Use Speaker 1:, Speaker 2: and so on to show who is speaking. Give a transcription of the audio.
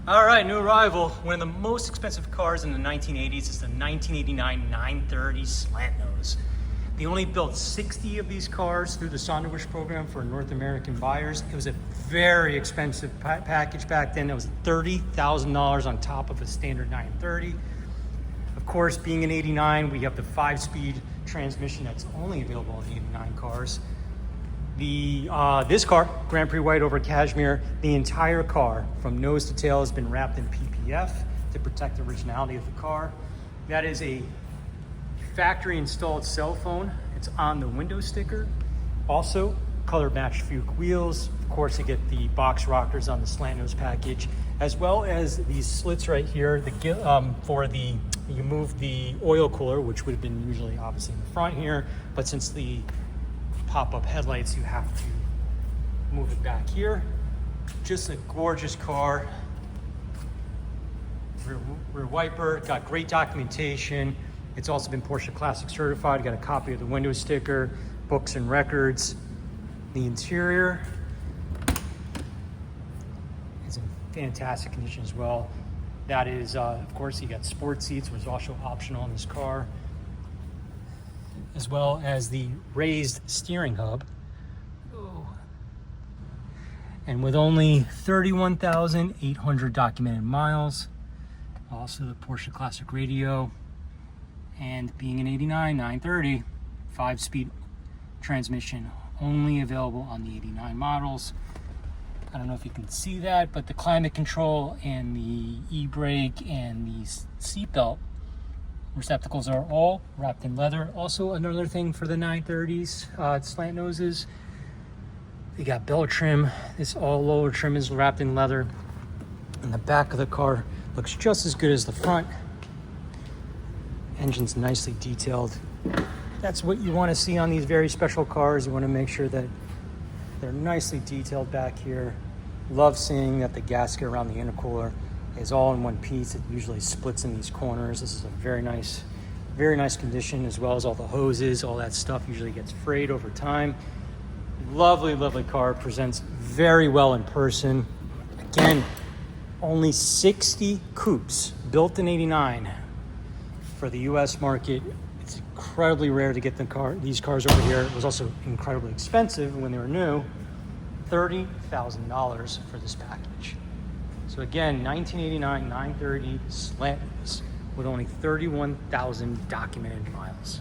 Speaker 1: All right, new arrival. One of the most expensive cars in the 1980s is the 1989 930 Slantnose. They only built 60 of these cars through the Sonderwish program for North American buyers. It was a very expensive package back then. It was $30,000 on top of a standard 930. Of course, being an 89, we have the 5-speed transmission that's only available on the 89 cars. This car, Grand Prix white over Cashmere, the entire car from nose to tail has been wrapped in PPF to protect the originality of the car. That is a factory installed cell phone. It's on the window sticker. Also, color matched Fuchs wheels. Of course, you get the box rockers on the Slantnose package, as well as these slits right here. You move the oil cooler, which would have been usually obviously in the front here, but since the pop-up headlights, you have to move it back here. Just a gorgeous car. Rear wiper, got great documentation. It's also been Porsche Classic certified. Got a copy of the window sticker, books and records. The interior is in fantastic condition as well. That is, of course, you got sport seats, which is also optional in this car, as well as the raised steering hub. And with only 31,800 documented miles, also the Porsche Classic radio, and being an 89 930 5-speed transmission, only available on the 89 models. I don't know if you can see that, but the climate control and the e-brake and the seatbelt receptacles are all wrapped in leather. Also, another thing for the 930s, Slantnoses, they got bell trim. This all lower trim is wrapped in leather. And the back of the car looks just as good as the front. Engine's nicely detailed. That's what you want to see on these very special cars. You want to make sure that they're nicely detailed back here. Love seeing that the gasket around the intercooler is all in one piece. It usually splits in these corners. This is a very nice condition, as well as all the hoses, all that stuff usually gets frayed over time. Lovely, lovely car. Presents very well in person. Again, only 60 coupes built in 89 for the US market. It's incredibly rare to get these cars over here. It was also incredibly expensive when they were new. $30,000 for this package. So again, 1989 930 Slantnose with only 31,000 documented miles.